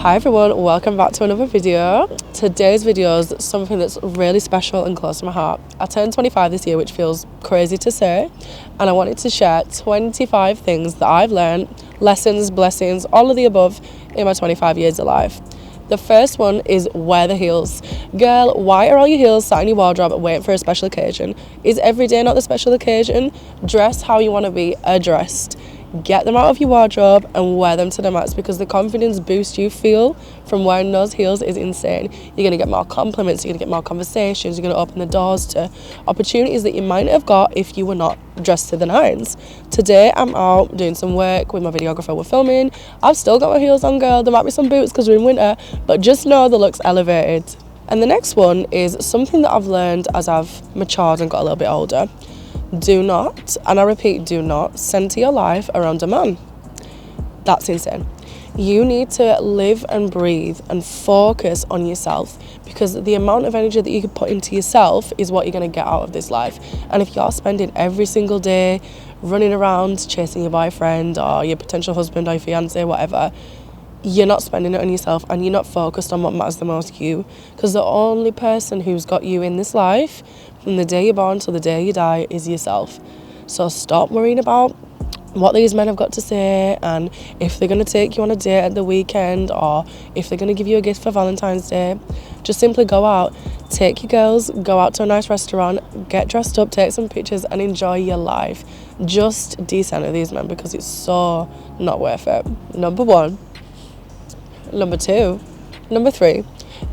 Hi everyone, welcome back to another video. Today's video is something that's really special and close to my heart. I turned 25 this year, which feels crazy to say, and I wanted to share 25 things that I've learned, lessons, blessings, all of the above in my 25 years of life. The first one is wear the heels. Girl, why are all your heels sat in your wardrobe waiting for a special occasion? Is every day not the special occasion? Dress how you want to be addressed. Get them out of your wardrobe and wear them to the max, because the confidence boost you feel from wearing those heels is insane. You're going to get more compliments, you're going to get more conversations, you're going to open the doors to opportunities that you might have got if you were not dressed to the nines. Today I'm out doing some work with my videographer, we're filming. I've still got my heels on, girl. There might be some boots because we're in winter, but just know the look's elevated. And the next one is something that I've learned as I've matured and got a little bit older. Do not, and I repeat, do not center your life around a man. That's insane. You need to live and breathe and focus on yourself, because the amount of energy that you can put into yourself is what you're going to get out of this life. And if you're spending every single day running around chasing your boyfriend or your potential husband or your fiance, whatever, you're not spending it on yourself and you're not focused on what matters the most, you. Because the only person who's got you in this life from the day you're born till the day you die is yourself. So stop worrying about what these men have got to say, and if they're going to take you on a date at the weekend, or if they're going to give you a gift for Valentine's Day. Just simply go out, take your girls, go out to a nice restaurant, get dressed up, take some pictures and enjoy your life. Just decenter these men, because it's so not worth it. Number one. Number two. Number three.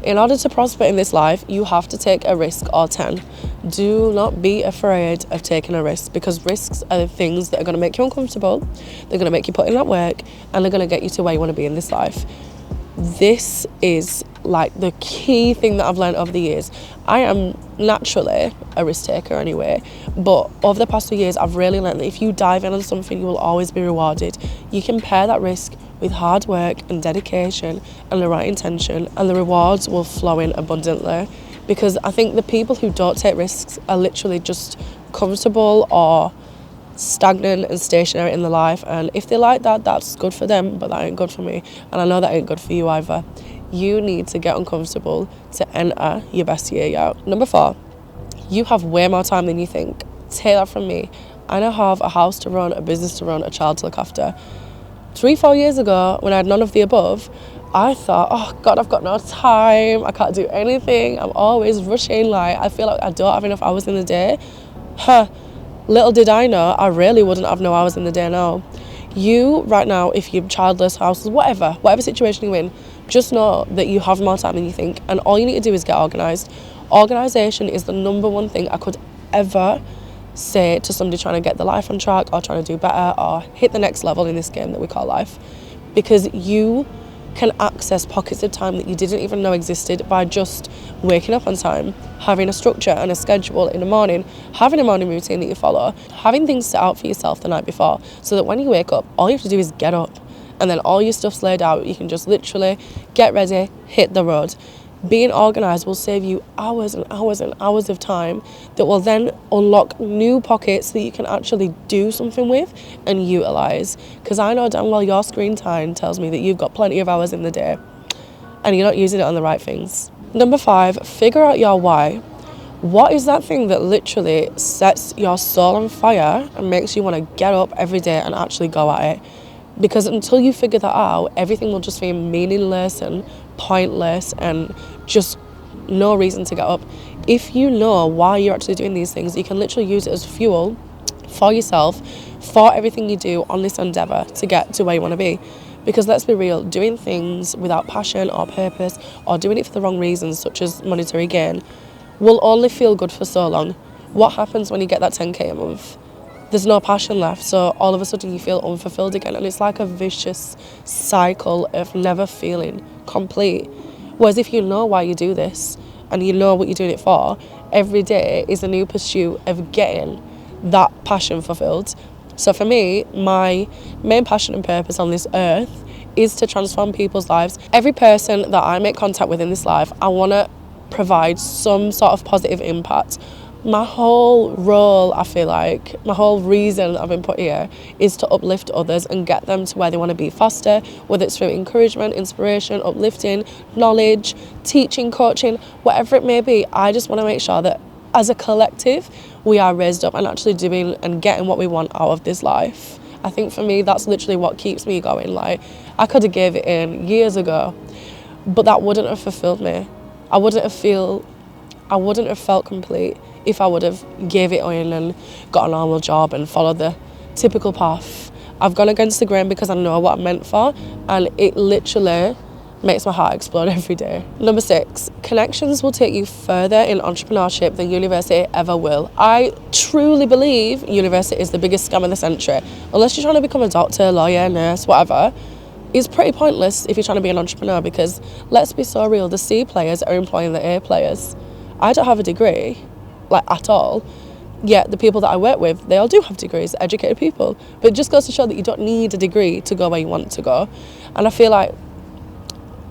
In order to prosper in this life, you have to take a risk or 10. Do not be afraid of taking a risk, because risks are the things that are going to make you uncomfortable, they're going to make you put in that work, and they're going to get you to where you want to be in this life. This is like the key thing that I've learned over the years. I am naturally a risk taker anyway, but over the past few years I've really learned that if you dive in on something, you will always be rewarded. You can pair that risk with hard work and dedication and the right intention, and the rewards will flow in abundantly. Because I think the people who don't take risks are literally just comfortable or stagnant and stationary in their life, and if they like that, that's good for them, but that ain't good for me, and I know that ain't good for you either. You need to get uncomfortable to enter your best year out. Number four, you have way more time than you think. Take that from me. I now have a house to run, a business to run, a child to look after. 3-4 years ago, when I had none of the above, I thought, oh God, I've got no time, I can't do anything, I'm always rushing, like I feel like I don't have enough hours in the day. Little did I know, I really wouldn't have no hours in the day now. You, right now, if you're childless, houseless, whatever situation you're in, just know that you have more time than you think, and all you need to do is get organised. Organisation is the number one thing I could ever say to somebody trying to get their life on track or trying to do better or hit the next level in this game that we call life. Because you can access pockets of time that you didn't even know existed by just waking up on time, having a structure and a schedule in the morning, having a morning routine that you follow, having things set out for yourself the night before, so that when you wake up, all you have to do is get up, and then all your stuff's laid out. You can just literally get ready, hit the road. Being organised will save you hours and hours and hours of time that will then unlock new pockets that you can actually do something with and utilise. Because I know damn well your screen time tells me that you've got plenty of hours in the day and you're not using it on the right things. Number 5, figure out your why. What is that thing that literally sets your soul on fire and makes you want to get up every day and actually go at it? Because until you figure that out, everything will just feel meaningless and pointless and just no reason to get up. If you know why you're actually doing these things, you can literally use it as fuel for yourself, for everything you do on this endeavour to get to where you want to be. Because let's be real, doing things without passion or purpose, or doing it for the wrong reasons, such as monetary gain, will only feel good for so long. What happens when you get that 10k a month? There's no passion left, so all of a sudden you feel unfulfilled again, and it's like a vicious cycle of never feeling complete. Whereas if you know why you do this and you know what you're doing it for, every day is a new pursuit of getting that passion fulfilled. So for me, my main passion and purpose on this earth is to transform people's lives. Every person that I make contact with in this life, I want to provide some sort of positive impact My whole role, I feel like, my whole reason I've been put here is to uplift others and get them to where they want to be faster, whether it's through encouragement, inspiration, uplifting, knowledge, teaching, coaching, whatever it may be. I just want to make sure that as a collective, we are raised up and actually doing and getting what we want out of this life. I think for me, that's literally what keeps me going. Like, I could have gave it in years ago, but that wouldn't have fulfilled me. I wouldn't have felt complete if I would have gave it in and got a normal job and followed the typical path. I've gone against the grain because I know what I'm meant for, and it literally makes my heart explode every day. Number 6, connections will take you further in entrepreneurship than university ever will. I truly believe university is the biggest scam of the century. Unless you're trying to become a doctor, lawyer, nurse, whatever, it's pretty pointless if you're trying to be an entrepreneur, because let's be so real, the C players are employing the A players. I don't have a degree, like at all. Yet the people that I work with, they all do have degrees, educated people. But it just goes to show that you don't need a degree to go where you want to go. And I feel like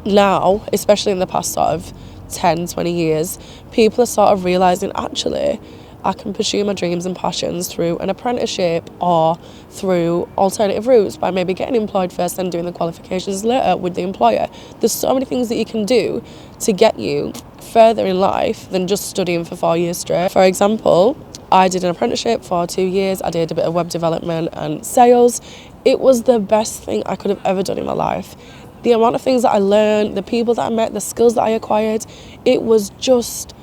now, especially in the past sort of 10, 20 years, people are sort of realising, actually, I can pursue my dreams and passions through an apprenticeship or through alternative routes by maybe getting employed first and doing the qualifications later with the employer. There's so many things that you can do to get you further in life than just studying for 4 years straight. For example, I did an apprenticeship for 2 years. I did a bit of web development and sales. It was the best thing I could have ever done in my life. The amount of things that I learned, the people that I met, the skills that I acquired, it was just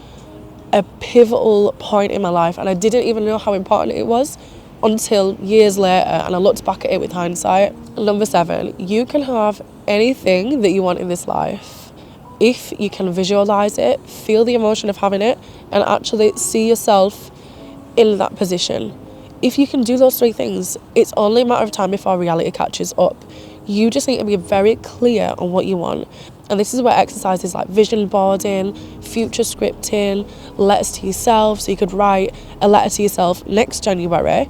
a pivotal point in my life, and I didn't even know how important it was until years later, and I looked back at it with hindsight. Number 7, you can have anything that you want in this life if you can visualize it, feel the emotion of having it, and actually see yourself in that position. If you can do those 3 things, it's only a matter of time before reality catches up. You just need to be very clear on what you want. And this is where exercises like vision boarding, future scripting, letters to yourself. So you could write a letter to yourself next January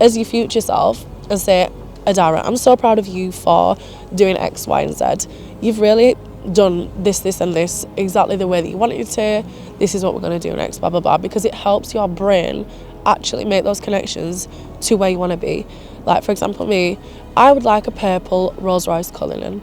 as your future self and say, Adara, I'm so proud of you for doing X, Y, and Z. You've really done this, this, and this exactly the way that you wanted to. This is what we're going to do next, blah, blah, blah. Because it helps your brain actually make those connections to where you want to be. Like, for example, me, I would like a purple Rolls Royce Cullinan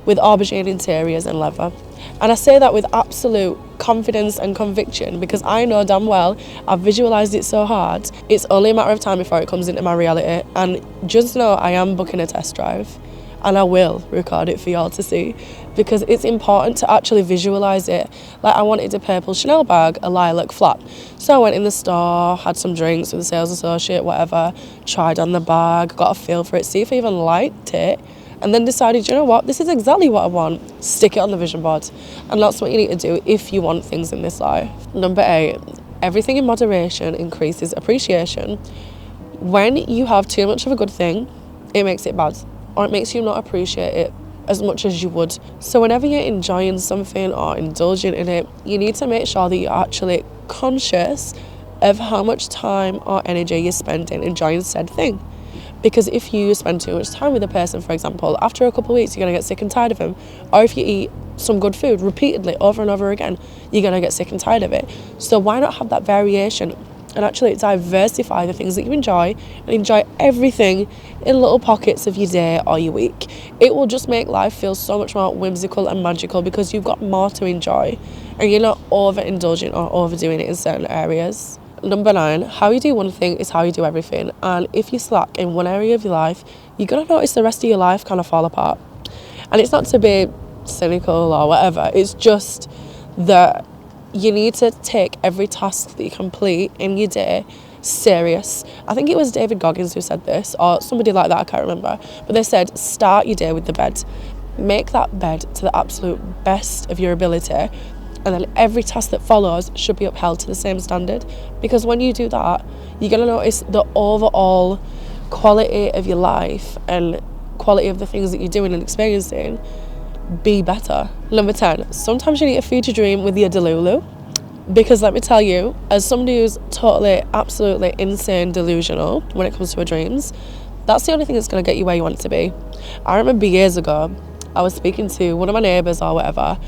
with aubergine interiors and leather. And I say that with absolute confidence and conviction because I know damn well I've visualised it so hard. It's only a matter of time before it comes into my reality. And just know I am booking a test drive, and I will record it for y'all to see, because it's important to actually visualise it. Like, I wanted a purple Chanel bag, a lilac flap. So I went in the store, had some drinks with the sales associate, whatever, tried on the bag, got a feel for it, see if I even liked it, and then decided, you know what, this is exactly what I want. Stick it on the vision board. And that's what you need to do if you want things in this life. Number 8, everything in moderation increases appreciation. When you have too much of a good thing, it makes it bad, or it makes you not appreciate it as much as you would. So whenever you're enjoying something or indulging in it, you need to make sure that you're actually conscious of how much time or energy you're spending enjoying said thing. Because if you spend too much time with a person, for example, after a couple of weeks, you're going to get sick and tired of them. Or if you eat some good food repeatedly over and over again, you're going to get sick and tired of it. So why not have that variation and actually diversify the things that you enjoy and enjoy everything in little pockets of your day or your week. It will just make life feel so much more whimsical and magical because you've got more to enjoy and you're not overindulging or overdoing it in certain areas. Number 9, how you do one thing is how you do everything. And if you slack in one area of your life, you're going to notice the rest of your life kind of fall apart. And it's not to be cynical or whatever, it's just that you need to take every task that you complete in your day serious. I think it was David Goggins who said this, or somebody like that, I can't remember. But they said, start your day with the bed. Make that bed to the absolute best of your ability. And then every task that follows should be upheld to the same standard. Because when you do that, you're going to notice the overall quality of your life and quality of the things that you're doing and experiencing be better. Number 10, sometimes you need to feed your dream with your delulu. Because let me tell you, as somebody who's totally, absolutely insane delusional when it comes to her dreams, that's the only thing that's going to get you where you want to be. I remember years ago, I was speaking to one of my neighbours or whatever,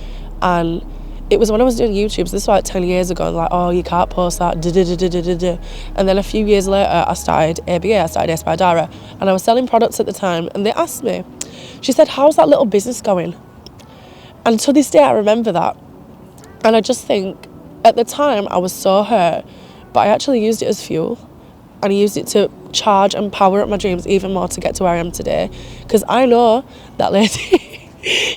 and it was when I was doing YouTube, so this was like 10 years ago, and like, oh, you can't post that, and then a few years later, I started ABA, I started Aspire Dara, and I was selling products at the time, and they asked me, she said, how's that little business going? And to this day, I remember that, and I just think, at the time, I was so hurt, but I actually used it as fuel, and I used it to charge and power up my dreams even more to get to where I am today, because I know that lady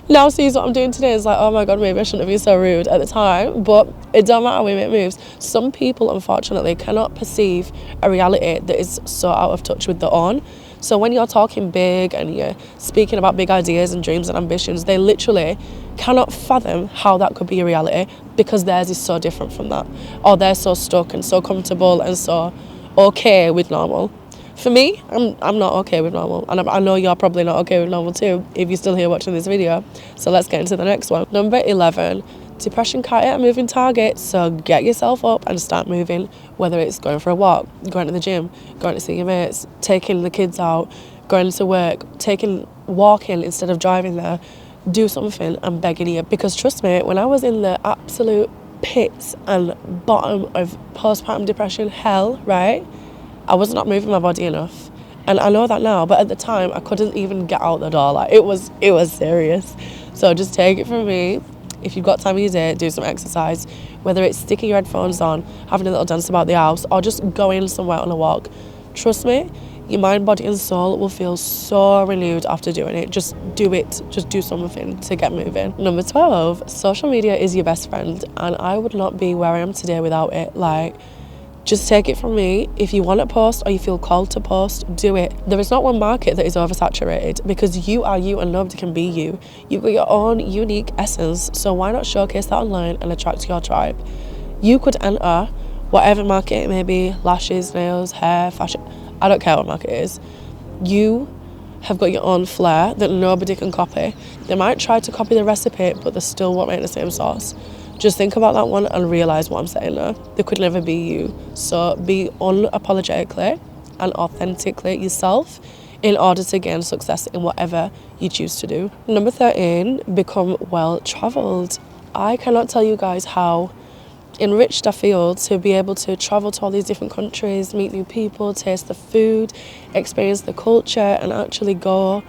now sees what I'm doing today, is like, oh my god, maybe I shouldn't have been so rude at the time, but it don't matter, we make moves. Some people unfortunately cannot perceive a reality that is so out of touch with their own. So when you're talking big and you're speaking about big ideas and dreams and ambitions, they literally cannot fathom how that could be a reality, because theirs is so different from that, or they're so stuck and so comfortable and so okay with normal. For me, I'm not okay with normal, and I know you're probably not okay with normal too if you're still here watching this video. So let's get into the next one. Number 11, depression can't hit a moving target, so get yourself up and start moving, whether it's going for a walk, going to the gym, going to see your mates, taking the kids out, going to work, walking instead of driving there. Do something, I'm begging you, because trust me, when I was in the absolute pits and bottom of postpartum depression hell, right, I was not moving my body enough, and I know that now, but at the time I couldn't even get out the door. Like, it was serious. So just take it from me, if you've got time in your day, do some exercise, whether it's sticking your headphones on, having a little dance about the house, or just going somewhere on a walk. Trust me, your mind, body and soul will feel so renewed after doing it. Just do it. Just do something to get moving. Number 12, social media is your best friend, and I would not be where I am today without it. Like, just take it from me, if you want to post or you feel called to post, do it. There is not one market that is oversaturated, because you are you and nobody can be you. You've got your own unique essence, so why not showcase that online and attract your tribe? You could enter whatever market it may be, lashes, nails, hair, fashion, I don't care what market it is. You have got your own flair that nobody can copy. They might try to copy the recipe, but they still won't make the same sauce. Just think about that one and realise what I'm saying there. They could never be you. So be unapologetically and authentically yourself in order to gain success in whatever you choose to do. Number 13, become well travelled. I cannot tell you guys how enriched I feel to be able to travel to all these different countries, meet new people, taste the food, experience the culture, and actually go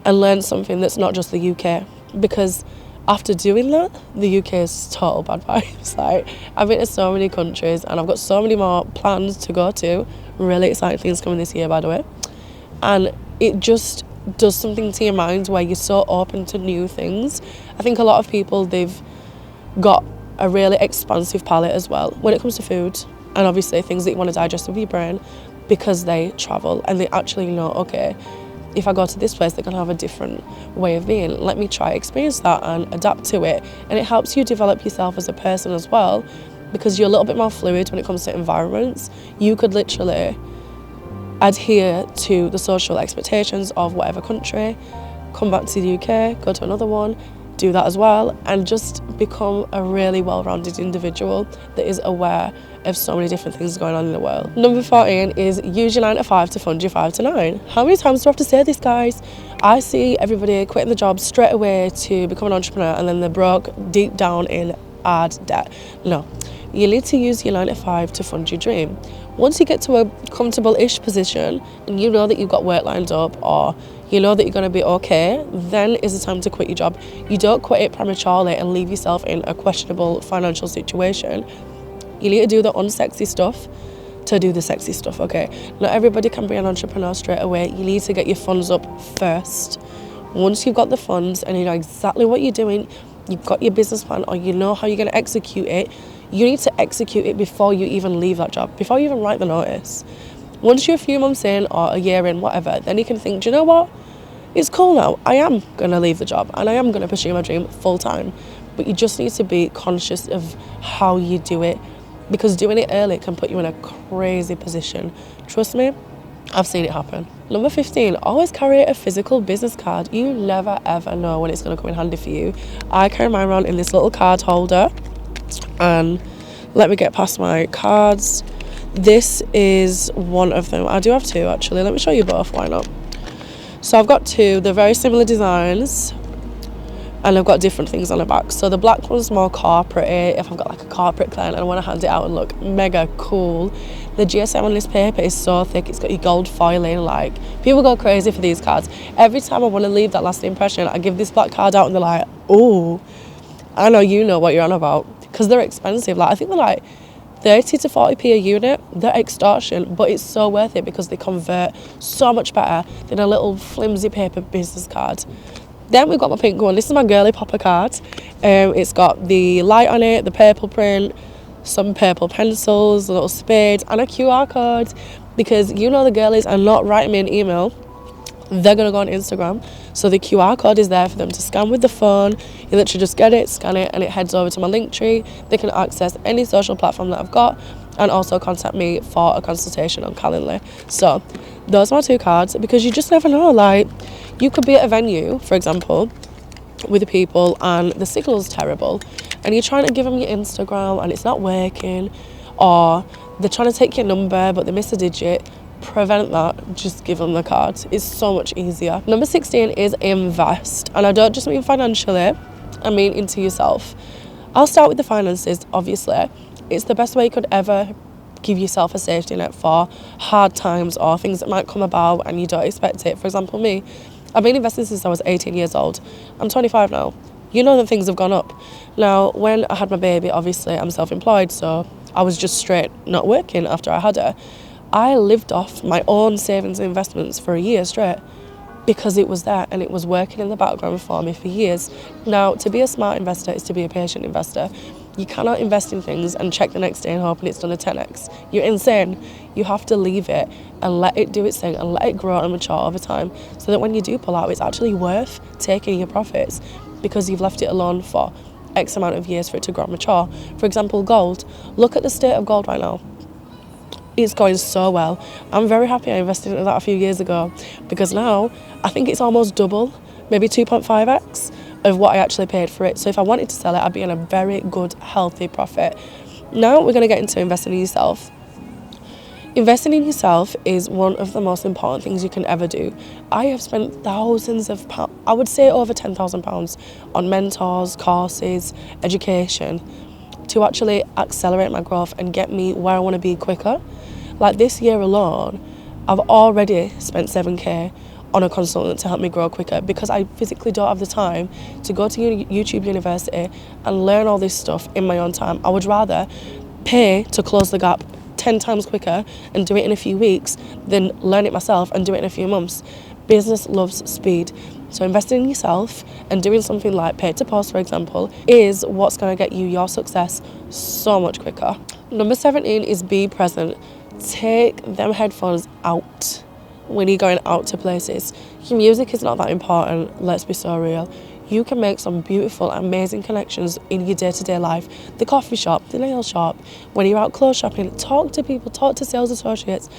and learn something that's not just the UK. Because after doing that, the UK is total bad vibes. Like, I've been to so many countries and I've got so many more plans to go to. Really exciting things coming this year, by the way. And it just does something to your mind where you're so open to new things. I think a lot of people, they've got a really expansive palate as well when it comes to food, and obviously things that you want to digest with your brain, because they travel and they actually know, okay, if I go to this place, they're going to have a different way of being. Let me try experience that and adapt to it. And it helps you develop yourself as a person as well, because you're a little bit more fluid when it comes to environments. You could literally adhere to the social expectations of whatever country, come back to the UK, go to another one, do that as well, and just become a really well-rounded individual that is aware of so many different things going on in the world. Number 14 is use your 9 to 5 to fund your 5 to 9. How many times do I have to say this, guys? I see everybody quitting the job straight away to become an entrepreneur, and then they're broke deep down in hard debt. No, you need to use your 9 to 5 to fund your dream. Once you get to a comfortable-ish position and you know that you've got work lined up, or you know that you're going to be okay, then is the time to quit your job. You don't quit it prematurely and leave yourself in a questionable financial situation. You need to do the unsexy stuff to do the sexy stuff, okay? Not everybody can be an entrepreneur straight away. You need to get your funds up first. Once you've got the funds and you know exactly what you're doing, you've got your business plan, or you know how you're going to execute it, you need to execute it before you even leave that job, before you even write the notice. Once you're a few months in or a year in, whatever, then you can think, do you know what? It's cool now. I am going to leave the job and I am going to pursue my dream full time. But you just need to be conscious of how you do it, because doing it early can put you in a crazy position. Trust me, I've seen it happen. Number 15, always carry a physical business card. You never ever know when it's going to come in handy for you. I carry mine around in this little card holder, and let me get past my cards. This is one of them. I do have two actually. Let me show you both, why not? So I've got two. They're very similar designs, and I've got different things on the back. So the black one's more corporate, if I've got like a corporate client and I want to hand it out and look mega cool. The GSM on this paper is so thick, it's got your gold foiling, like people go crazy for these cards. Every time I want to leave that lasting impression, I give this black card out and they're like, oh, I know you know what you're on about, because they're expensive. Like I think they're like 30 to 40p a unit. They're extortion, but it's so worth it because they convert so much better than a little flimsy paper business card. Then we've got my pink one. This is my girly popper card. It's got the light on it, the purple print, some purple pencils, a little spade, and a QR code. Because you know the girlies are not writing me an email. They're going to go on Instagram. So the QR code is there for them to scan with the phone. You literally just get it, scan it, and it heads over to my Linktree. They can access any social platform that I've got and also contact me for a consultation on Calendly. So those are my two cards, because you just never know. Like, you could be at a venue, for example, with the people and the signal's terrible and you're trying to give them your Instagram and it's not working, or they're trying to take your number but they miss a digit. Prevent that, just give them the card. It's so much easier. Number 16 is invest, and I don't just mean financially, I mean into yourself. I'll start with the finances. Obviously it's the best way you could ever give yourself a safety net for hard times or things that might come about and you don't expect it. For example, me, I've been investing since I was 18 years old. I'm 25 now. You know that things have gone up. Now, when I had my baby, obviously I'm self-employed, so I was just straight not working after I had her. I lived off my own savings and investments for a year straight because it was there and it was working in the background for me for years. Now, to be a smart investor is to be a patient investor. You cannot invest in things and check the next day and hoping it's done a 10x. You're insane. You have to leave it and let it do its thing and let it grow and mature over time, so that when you do pull out, it's actually worth taking your profits because you've left it alone for X amount of years for it to grow and mature. For example, gold. Look at the state of gold right now. It's going so well. I'm very happy I invested in that a few years ago, because now I think it's almost double, maybe 2.5x of what I actually paid for it. So if I wanted to sell it, I'd be in a very good, healthy profit. Now we're going to get into investing in yourself. Investing in yourself is one of the most important things you can ever do. I have spent thousands of pounds, I would say over £10,000 on mentors, courses, education to actually accelerate my growth and get me where I want to be quicker. Like this year alone, I've already spent 7k on a consultant to help me grow quicker because I physically don't have the time to go to YouTube University and learn all this stuff in my own time. I would rather pay to close the gap 10 times quicker and do it in a few weeks than learn it myself and do it in a few months. Business loves speed. So investing in yourself and doing something like pay to post, for example, is what's going to get you your success so much quicker. Number 17 is be present. Take them headphones out when you're going out to places. Your music is not that important, let's be so real. You can make some beautiful, amazing connections in your day-to-day life. The coffee shop, the nail shop, when you're out clothes shopping, talk to people, talk to sales associates,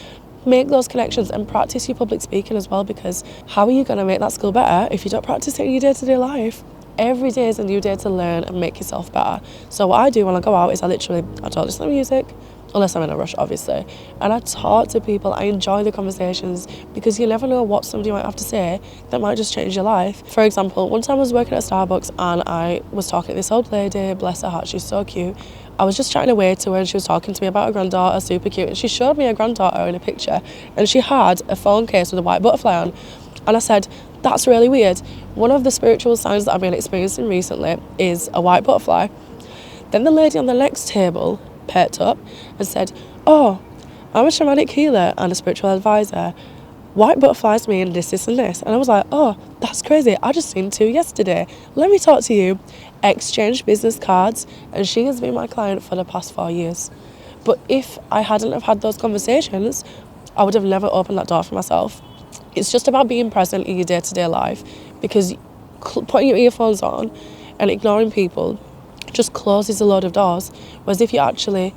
make those connections and practice your public speaking as well, because how are you going to make that skill better if you don't practice it in your day-to-day life? Every day is a new day to learn and make yourself better. So what I do when I go out is I don't listen to music, unless I'm in a rush, obviously. And I talk to people, I enjoy the conversations, because you never know what somebody might have to say that might just change your life. For example, one time I was working at Starbucks and I was talking to this old lady, bless her heart, she's so cute. I was just chatting away to her and she was talking to me about her granddaughter, super cute, and she showed me her granddaughter in a picture and she had a phone case with a white butterfly on. And I said, that's really weird. One of the spiritual signs that I've been experiencing recently is a white butterfly. Then the lady on the next table perked up and said, oh, I'm a shamanic healer and a spiritual advisor. White butterflies mean this, this and this. And I was like, oh, that's crazy. I just seen 2 yesterday. Let me talk to you. Exchange business cards, and she has been my client for the past 4 years. But if I hadn't have had those conversations, I would have never opened that door for myself. It's just about being present in your day-to-day life, because putting your earphones on and ignoring people just closes a load of doors. Whereas if you're actually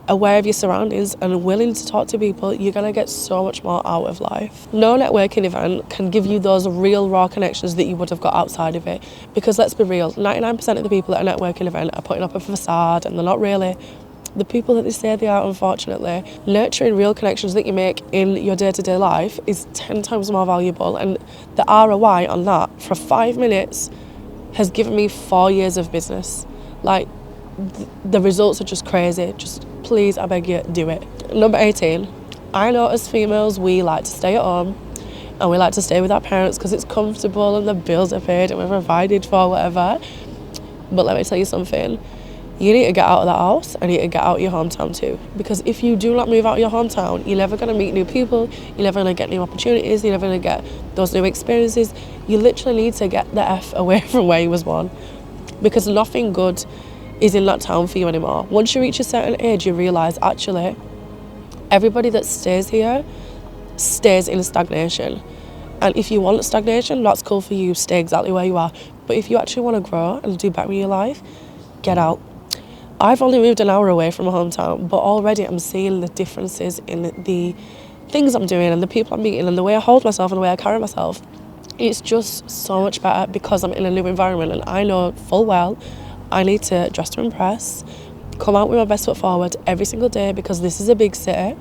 aware of your surroundings and willing to talk to people, you're going to get so much more out of life. No networking event can give you those real raw connections that you would have got outside of it, because let's be real, 99% of the people at a networking event are putting up a facade and they're not really the people that they say they are, unfortunately. Nurturing real connections that you make in your day-to-day life is 10 times more valuable, and the ROI on that for 5 minutes has given me 4 years of business. Like, the results are just crazy. Just please, I beg you, do it. Number 18, I know as females we like to stay at home and we like to stay with our parents because it's comfortable and the bills are paid and we're provided for, whatever. But let me tell you something. You need to get out of that house and you need to get out of your hometown too. Because if you do not move out of your hometown, you're never going to meet new people, you're never going to get new opportunities, you're never going to get those new experiences. You literally need to get the F away from where you was born. Because nothing good is in that town for you anymore. Once you reach a certain age, you realise actually everybody that stays here stays in stagnation. And if you want stagnation, that's cool for you, stay exactly where you are. But if you actually want to grow and do better in your life, get out. I've only moved an hour away from my hometown, but already I'm seeing the differences in the things I'm doing and the people I'm meeting and the way I hold myself and the way I carry myself. It's just so much better because I'm in a new environment and I know full well I need to dress to impress, come out with my best foot forward every single day because this is a big city.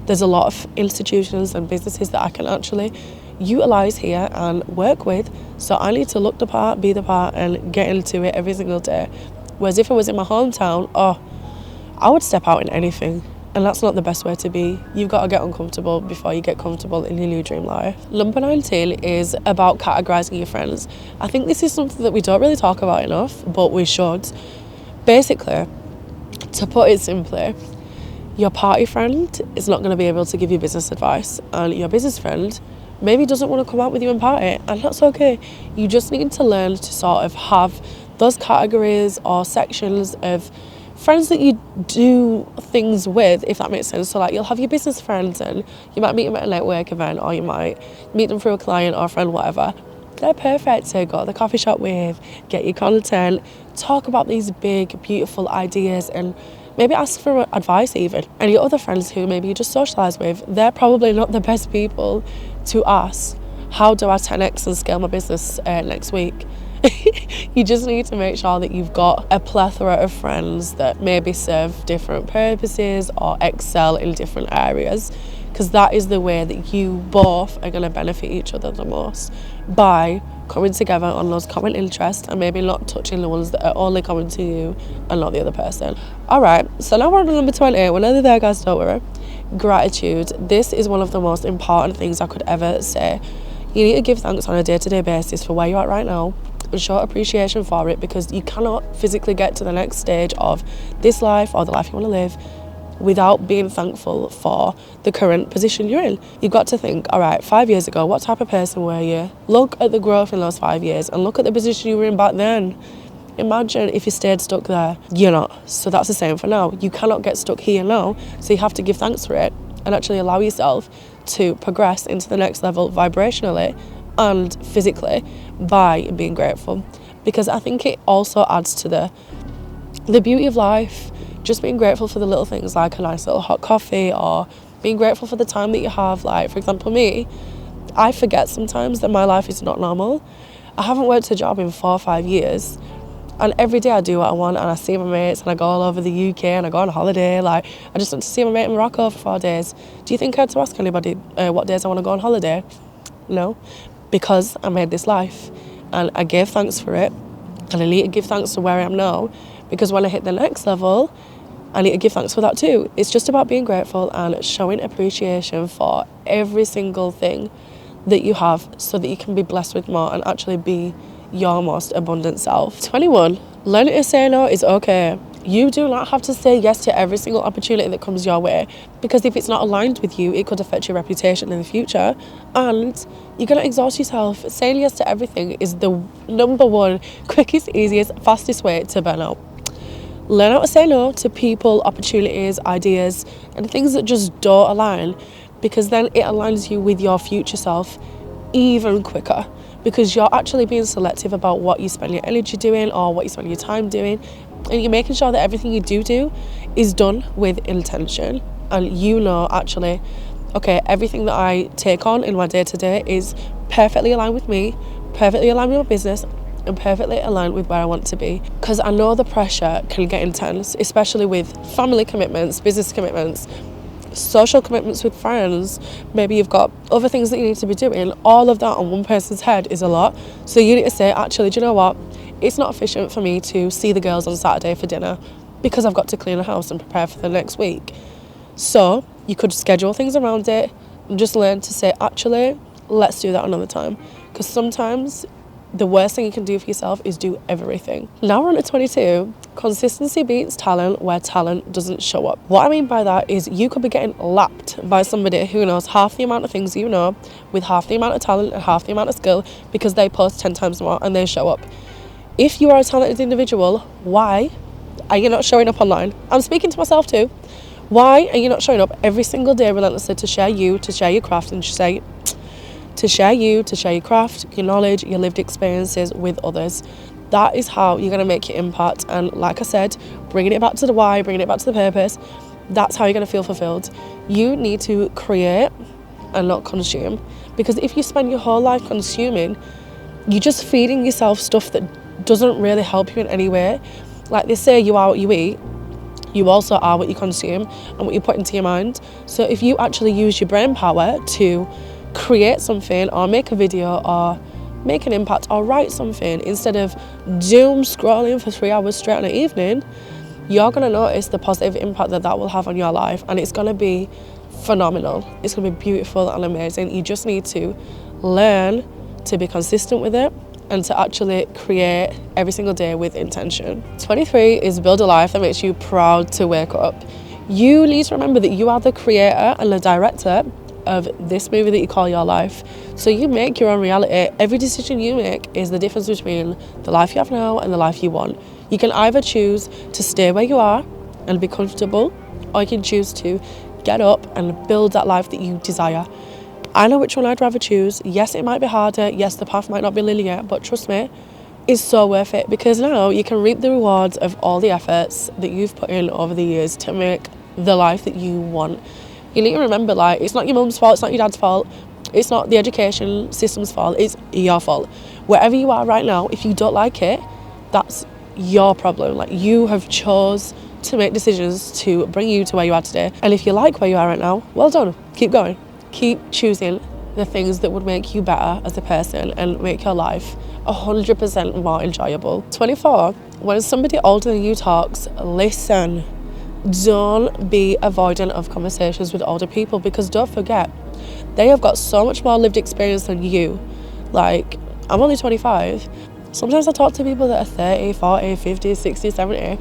There's a lot of institutions and businesses that I can actually utilise here and work with. So I need to look the part, be the part and get into it every single day. Whereas if I was in my hometown, I would step out in anything. And that's not the best way to be. You've got to get uncomfortable before you get comfortable in your new dream life. Number 19 is about categorising your friends. I think this is something that we don't really talk about enough, but we should. Basically, to put it simply, your party friend is not going to be able to give you business advice, and your business friend maybe doesn't want to come out with you and party, and that's okay. You just need to learn to sort of have those categories or sections of friends that you do things with, if that makes sense. So like you'll have your business friends and you might meet them at a network event or you might meet them through a client or a friend, whatever. They're perfect to go to the coffee shop with, get your content, talk about these big, beautiful ideas and maybe ask for advice even. And your other friends who maybe you just socialise with, they're probably not the best people to ask, how do I 10x and scale my business next week? You just need to make sure that you've got a plethora of friends that maybe serve different purposes or excel in different areas, because that is the way that you both are going to benefit each other the most, by coming together on those common interests and maybe not touching the ones that are only common to you and not the other person. Alright, so now we're on number 28. We're nearly there, guys, don't worry. Gratitude. This is one of the most important things I could ever say. You need to give thanks on a day-to-day basis for where you're at right now and show appreciation for it, because you cannot physically get to the next stage of this life or the life you want to live without being thankful for the current position you're in. You've got to think, all right, 5 years ago, what type of person were you? Look at the growth in those 5 years and look at the position you were in back then. Imagine if you stayed stuck there. You're not. So that's the same for now. You cannot get stuck here now, so you have to give thanks for it and actually allow yourself to progress into the next level vibrationally and physically by being grateful. Because I think it also adds to the beauty of life, just being grateful for the little things like a nice little hot coffee or being grateful for the time that you have. Like, for example, me, I forget sometimes that my life is not normal. I haven't worked a job in 4 or 5 years, and every day I do what I want and I see my mates and I go all over the UK and I go on holiday. Like, I just went to see my mate in Morocco for 4 days. Do you think I had to ask anybody what days I want to go on holiday? No, because I made this life and I gave thanks for it, and I need to give thanks to where I am now, because when I hit the next level I need to give thanks for that too. It's just about being grateful and showing appreciation for every single thing that you have, so that you can be blessed with more and actually be your most abundant self. 21, learning to say no is okay. You do not have to say yes to every single opportunity that comes your way, because if it's not aligned with you, it could affect your reputation in the future and you're going to exhaust yourself. Saying yes to everything is the number one, quickest, easiest, fastest way to burn out. Learn how to say no to people, opportunities, ideas, and things that just don't align, because then it aligns you with your future self even quicker, because you're actually being selective about what you spend your energy doing or what you spend your time doing, and you're making sure that everything you do is done with intention. And you know, actually, okay, everything that I take on in my day-to-day is perfectly aligned with me, perfectly aligned with my business, and perfectly aligned with where I want to be. Because I know the pressure can get intense, especially with family commitments, business commitments, social commitments with friends, maybe you've got other things that you need to be doing, all of that on one person's head is a lot. So you need to say, actually, do you know what? It's not efficient for me to see the girls on Saturday for dinner because I've got to clean the house and prepare for the next week. So you could schedule things around it and just learn to say, actually, let's do that another time. Because sometimes the worst thing you can do for yourself is do everything. Now we're on to 22. Consistency beats talent where talent doesn't show up. What I mean by that is you could be getting lapped by somebody who knows half the amount of things you know with half the amount of talent and half the amount of skill because they post 10 times more and they show up. If you are a talented individual, why are you not showing up online? I'm speaking to myself too. Why are you not showing up every single day relentlessly to share you, to share your craft, and to share your craft, your knowledge, your lived experiences with others? That is how you're going to make your impact. And like I said, bringing it back to the why, bringing it back to the purpose, that's how you're going to feel fulfilled. You need to create and not consume. Because if you spend your whole life consuming, you're just feeding yourself stuff that doesn't really help you in any way. Like they say, you are what you eat. You also are what you consume and what you put into your mind. So if you actually use your brain power to create something or make a video or make an impact or write something instead of doom scrolling for 3 hours straight in the evening, you're going to notice the positive impact that that will have on your life, and it's going to be phenomenal. It's going to be beautiful and amazing. You just need to learn to be consistent with it and to actually create every single day with intention. 23 is build a life that makes you proud to wake up. You need to remember that you are the creator and the director of this movie that you call your life. So you make your own reality. Every decision you make is the difference between the life you have now and the life you want. You can either choose to stay where you are and be comfortable, or you can choose to get up and build that life that you desire. I know which one I'd rather choose. Yes, it might be harder. Yes, the path might not be linear, but trust me, it's so worth it, because now you can reap the rewards of all the efforts that you've put in over the years to make the life that you want. You need to remember, like, it's not your mum's fault, it's not your dad's fault, it's not the education system's fault, it's your fault. Wherever you are right now, if you don't like it, that's your problem. Like, you have chose to make decisions to bring you to where you are today. And if you like where you are right now, well done. Keep going. Keep choosing the things that would make you better as a person and make your life 100% more enjoyable. 24, when somebody older than you talks, listen. Don't be avoidant of conversations with older people, because don't forget, they have got so much more lived experience than you. Like, I'm only 25. Sometimes I talk to people that are 30, 40, 50, 60, 70,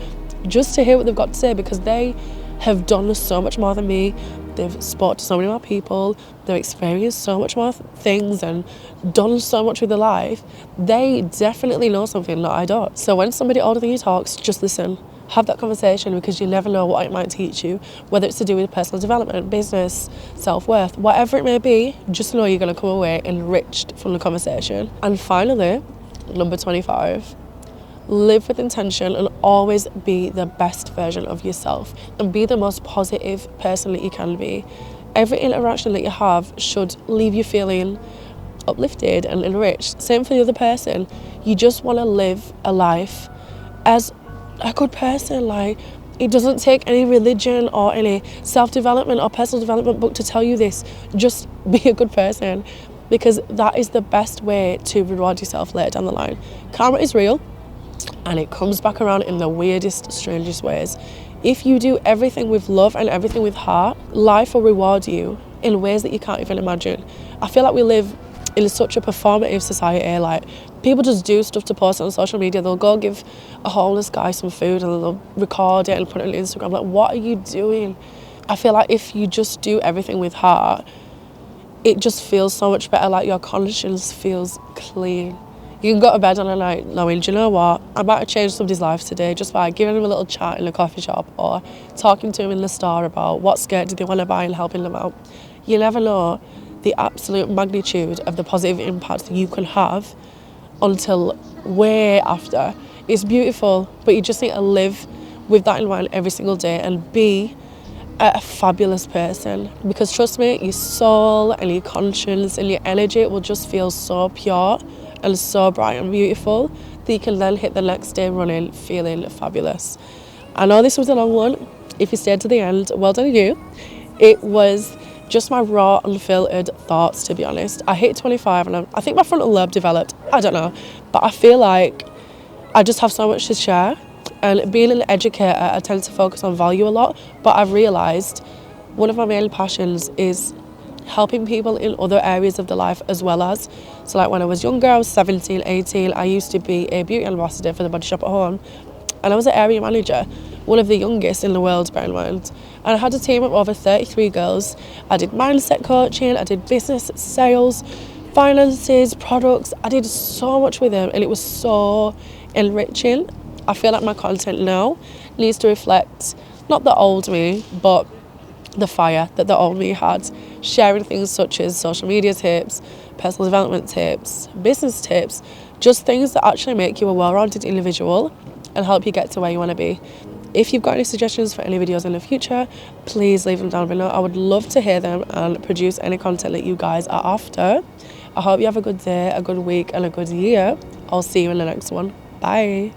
just to hear what they've got to say, because they have done so much more than me. They've spoken to so many more people, they've experienced so much more things and done so much with their life. They definitely know something that I don't. So when somebody older than you talks, just listen. Have that conversation, because you never know what it might teach you, whether it's to do with personal development, business, self-worth, whatever it may be. Just know you're going to come away enriched from the conversation. And finally, number 25, live with intention and always be the best version of yourself and be the most positive person that you can be. Every interaction that you have should leave you feeling uplifted and enriched. Same for the other person. You just want to live a life as a good person. Like, it doesn't take any religion or any self-development or personal development book to tell you this. Just be a good person, because that is the best way to reward yourself later down the line. Karma is real, and it comes back around in the weirdest, strangest ways. If you do everything with love and everything with heart, life will reward you in ways that you can't even imagine. I feel like we live in such a performative society. Like, people just do stuff to post on social media. They'll go give a homeless guy some food and they'll record it and put it on Instagram. Like, what are you doing? I feel like if you just do everything with heart, it just feels so much better. Like, your conscience feels clean. You can go to bed on a night knowing, do you know what? I might have changed somebody's life today just by giving them a little chat in a coffee shop or talking to them in the store about what skirt did they want to buy and helping them out. You never know the absolute magnitude of the positive impact that you can have until way after. It's beautiful, but you just need to live with that in mind every single day and be a fabulous person, because trust me, your soul and your conscience and your energy will just feel so pure and so bright and beautiful that you can then hit the next day running feeling fabulous. I know this was a long one. If you stayed to the end, well done you. It was just my raw, unfiltered thoughts, to be honest. I hit 25 and I think my frontal lobe developed. I don't know. But I feel like I just have so much to share. And being an educator, I tend to focus on value a lot. But I've realised one of my main passions is helping people in other areas of their life as well as. So like when I was younger, I was 17, 18, I used to be a beauty ambassador for the Body Shop at home. And I was an area manager, one of the youngest in the world, bear in mind. And I had a team of over 33 girls. I did mindset coaching, I did business, sales, finances, products. I did so much with them and it was so enriching. I feel like my content now needs to reflect not the old me, but the fire that the old me had. Sharing things such as social media tips, personal development tips, business tips, just things that actually make you a well-rounded individual and help you get to where you want to be. If you've got any suggestions for any videos in the future, please leave them down below. I would love to hear them and produce any content that you guys are after. I hope you have a good day, a good week and a good year. I'll see you in the next one. Bye.